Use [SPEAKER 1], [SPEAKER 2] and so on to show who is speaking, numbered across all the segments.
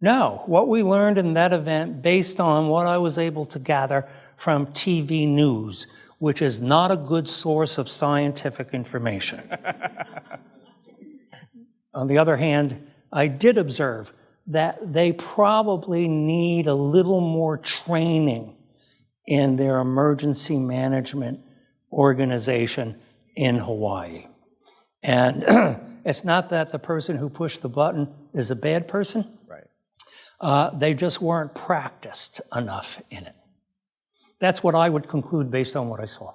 [SPEAKER 1] No, what we learned in that event, based on what I was able to gather from TV news, which is not a good source of scientific information. On the other hand, I did observe that they probably need a little more training in their emergency management organization in Hawaii. And it's not that the person who pushed the button is a bad person.
[SPEAKER 2] Right.
[SPEAKER 1] They just weren't practiced enough in it. That's what I would conclude based on what I saw.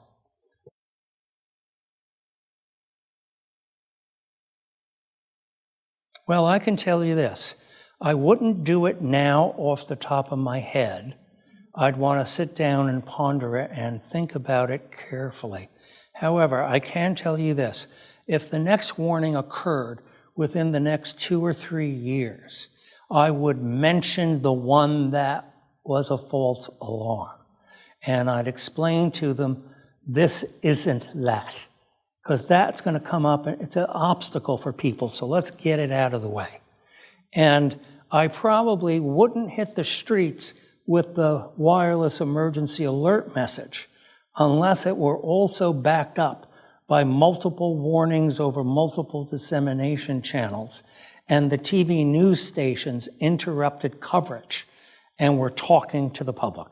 [SPEAKER 1] Well, I can tell you this. I wouldn't do it now off the top of my head. I'd want to sit down and ponder it and think about it carefully. However, I can tell you this. If the next warning occurred within the next 2 or 3 years, I would mention the one that was a false alarm. And I'd explain to them, this isn't that. Because that's going to come up, it's an obstacle for people, so let's get it out of the way. And I probably wouldn't hit the streets with the wireless emergency alert message unless it were also backed up by multiple warnings over multiple dissemination channels, and the TV news stations interrupted coverage and were talking to the public.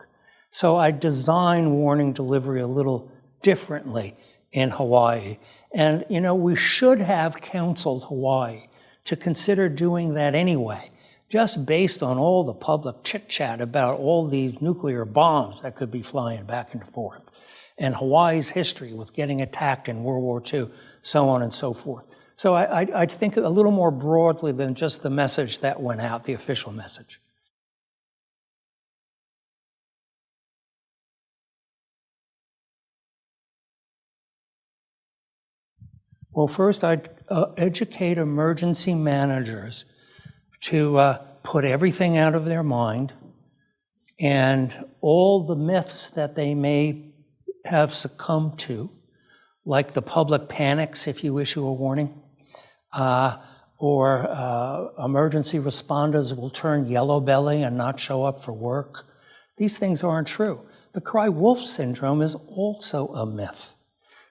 [SPEAKER 1] So I designed warning delivery a little differently in Hawaii. And, you know, we should have counseled Hawaii to consider doing that anyway, just based on all the public chit-chat about all these nuclear bombs that could be flying back and forth, and Hawaii's history with getting attacked in World War II, so on and so forth. So I think a little more broadly than just the message that went out, the official message. Well, first, I'd educate emergency managers to put everything out of their mind, and all the myths that they may have succumbed to, like the public panics if you issue a warning, or emergency responders will turn yellow belly and not show up for work. These things aren't true. The cry wolf syndrome is also a myth.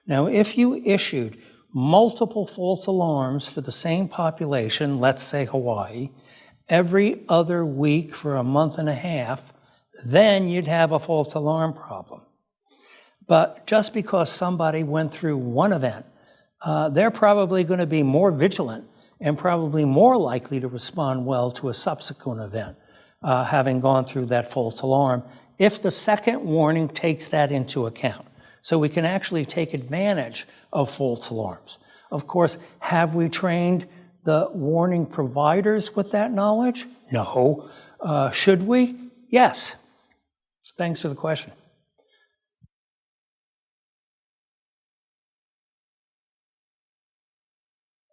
[SPEAKER 1] Now, if you issued multiple false alarms for the same population, let's say Hawaii, every other week for a month and a half, then you'd have a false alarm problem. But just because somebody went through one event, they're probably going to be more vigilant and probably more likely to respond well to a subsequent event, having gone through that false alarm, if the second warning takes that into account. So we can actually take advantage of false alarms. Of course, have we trained the warning providers with that knowledge? No. Should we? Yes. Thanks for the question.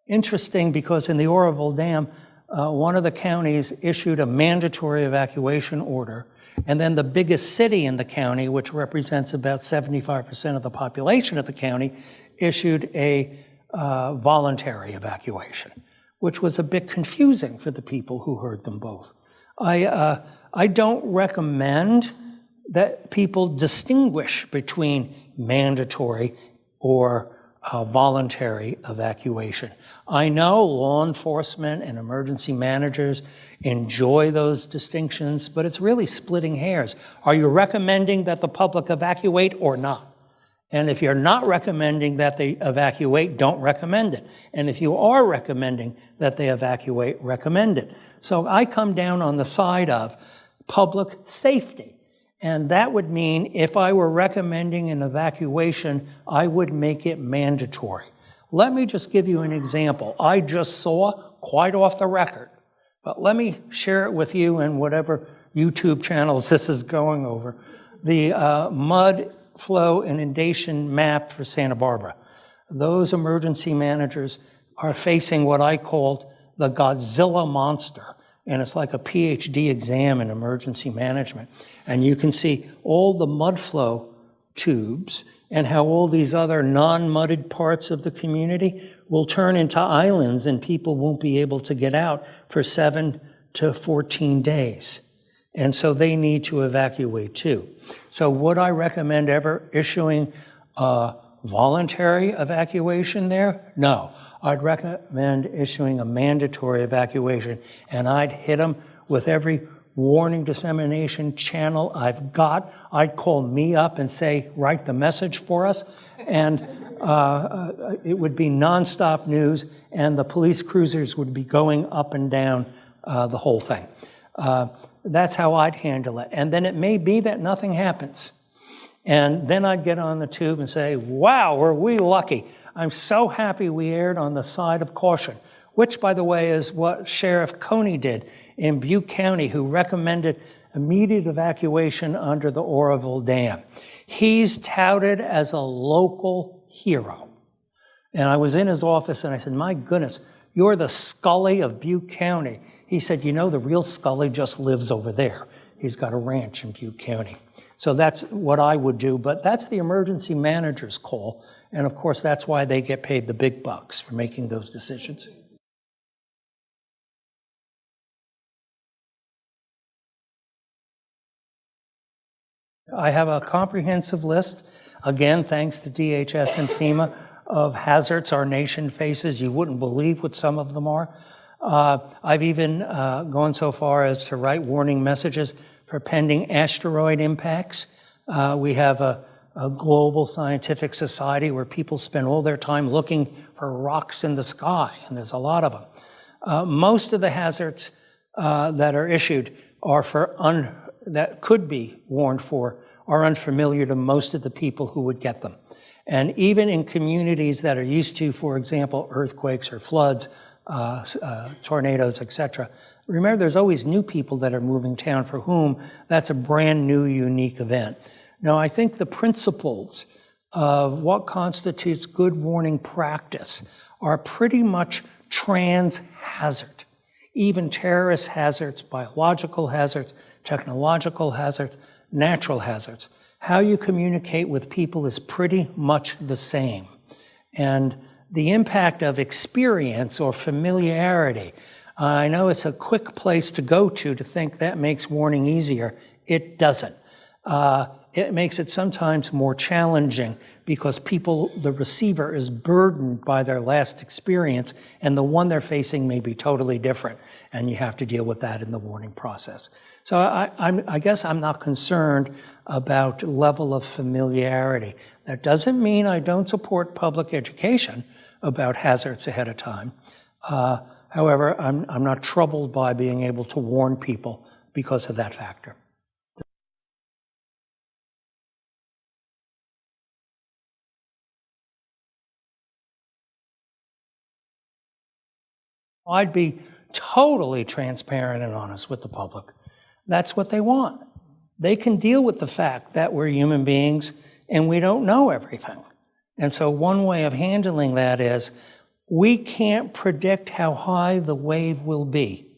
[SPEAKER 1] Interesting, because in the Oroville Dam, one of the counties issued a mandatory evacuation order, and then the biggest city in the county, which represents about 75% of the population of the county, issued a voluntary evacuation, which was a bit confusing for the people who heard them both. I don't recommend that people distinguish between mandatory or voluntary evacuation. I know law enforcement and emergency managers enjoy those distinctions, but it's really splitting hairs. Are you recommending that the public evacuate or not? And if you're not recommending that they evacuate, don't recommend it. And if you are recommending that they evacuate, recommend it. So I come down on the side of public safety. And that would mean if I were recommending an evacuation, I would make it mandatory. Let me just give you an example. I just saw, quite off the record, but let me share it with you in whatever YouTube channels this is going over, the mud flow inundation map for Santa Barbara. Those emergency managers are facing what I called the Godzilla monster. And it's like a PhD exam in emergency management. And you can see all the mud flow tubes and how all these other non-mudded parts of the community will turn into islands and people won't be able to get out for 7 to 14 days. And so they need to evacuate too. So would I recommend ever issuing a voluntary evacuation there? No. I'd recommend issuing a mandatory evacuation, and I'd hit them with every warning dissemination channel I've got. I'd call me up and say, write the message for us. And it would be nonstop news, and the police cruisers would be going up and down the whole thing. That's how I'd handle it. And then it may be that nothing happens. And then I'd get on the tube and say, wow, were we lucky. I'm so happy we erred on the side of caution, which, by the way, is what Sheriff Coney did in Butte County, who recommended immediate evacuation under the Oroville Dam. He's touted as a local hero. And I was in his office and I said, my goodness, you're the Scully of Butte County. He said, you know, the real Scully just lives over there. He's got a ranch in Butte County. So that's what I would do, but that's the emergency manager's call. And of course, that's why they get paid the big bucks for making those decisions. I have a comprehensive list, again, thanks to DHS and FEMA, of hazards our nation faces. You wouldn't believe what some of them are. I've even gone so far as to write warning messages for pending asteroid impacts. We have a global scientific society where people spend all their time looking for rocks in the sky, and there's a lot of them. Most of the hazards that are issued are for that could be warned for are unfamiliar to most of the people who would get them. And even in communities that are used to, for example, earthquakes or floods, tornadoes, etc. Remember, there's always new people that are moving town for whom that's a brand new, unique event. Now, I think the principles of what constitutes good warning practice are pretty much trans-hazard. Even terrorist hazards, biological hazards, technological hazards, natural hazards. How you communicate with people is pretty much the same. And the impact of experience or familiarity, I know it's a quick place to go to think that makes warning easier. It doesn't. It makes it sometimes more challenging because the receiver is burdened by their last experience, and the one they're facing may be totally different, and you have to deal with that in the warning process. So I guess I'm not concerned about level of familiarity. That doesn't mean I don't support public education about hazards ahead of time. However, I'm not troubled by being able to warn people because of that factor. I'd be totally transparent and honest with the public. That's what they want. They can deal with the fact that we're human beings and we don't know everything. And so one way of handling that is we can't predict how high the wave will be.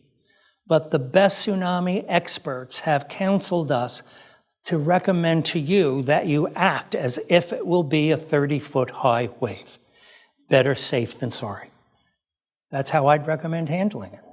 [SPEAKER 1] But the best tsunami experts have counseled us to recommend to you that you act as if it will be a 30-foot high wave. Better safe than sorry. That's how I'd recommend handling it.